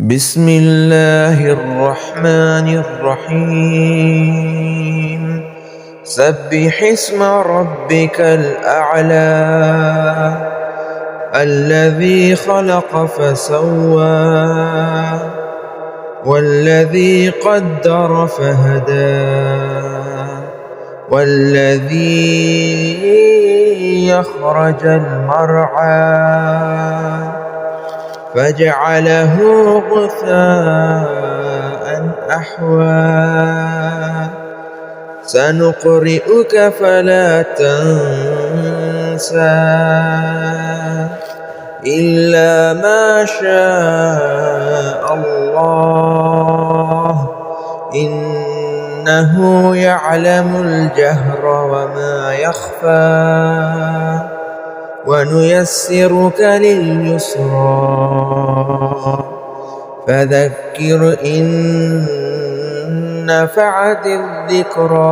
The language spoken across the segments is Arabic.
بسم الله الرحمن الرحيم سبح اسم ربك الأعلى الذي خلق فسوى والذي قدر فهدى والذي يخرج المرعى فجعله غثاء أحوى سنقرئك فلا تنسى إلا ما شاء الله إنه يعلم الجهر وما يخفى ونيسرك لليسرى فذكر إن نفعت الذكرى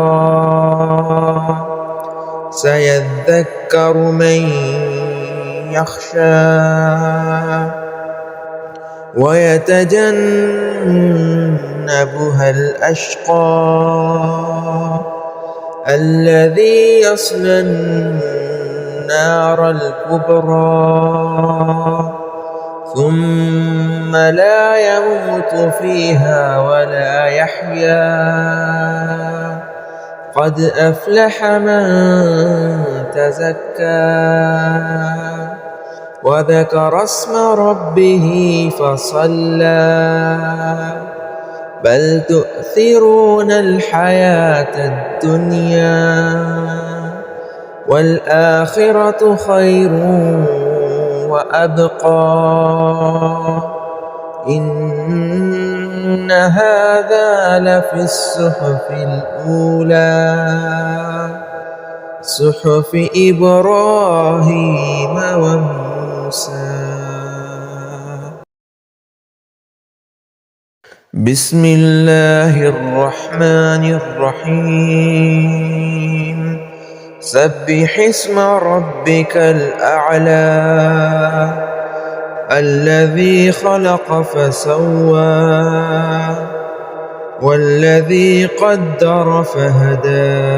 سيذكر من يخشى ويتجنبها الأشقى الذي يصلى النار الكبرى ثم لا يموت فيها ولا يحيا قد أفلح من تزكى وذكر اسم ربه فصلى بل تؤثرون الحياة الدنيا والآخرة خير وأبقى إن هذا لفي الصحف الأولى صحف إبراهيم وموسى. بسم الله الرحمن الرحيم سبح اسم ربك الأعلى الذي خلق فسوى والذي قدر فهدى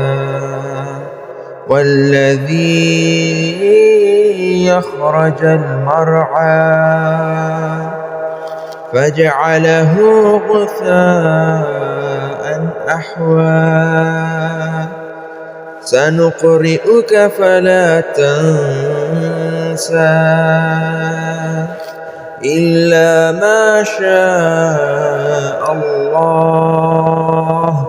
والذي يخرج المرعى فجعله غثاء أحوى سنقرئك فلا تنسى إلا ما شاء الله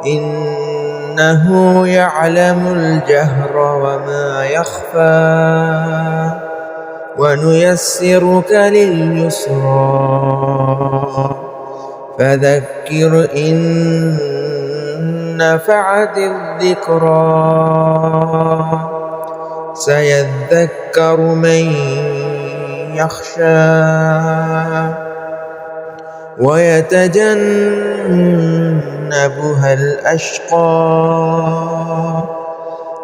إنه يعلم الجهر وما يخفى ونيسرك لليسرى فذكر إن نفعت الذكرى سيذكر من يخشى ويتجنبها الأشقى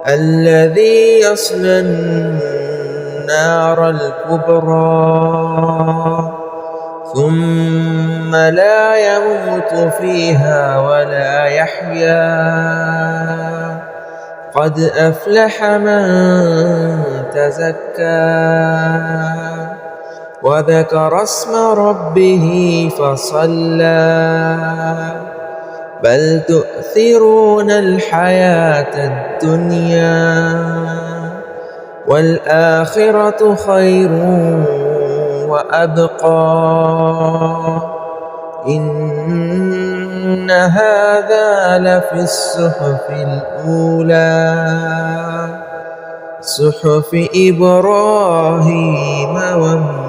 الذي يصلى النار الكبرى ثم لا يموت فيها ولا يحيا قد أفلح من تزكى وذكر اسم ربه فصلى بل تؤثرون الحياة الدنيا والآخرة خير وأبقى إن هذا لفي الصحف الأولى صحف إبراهيم وموسى.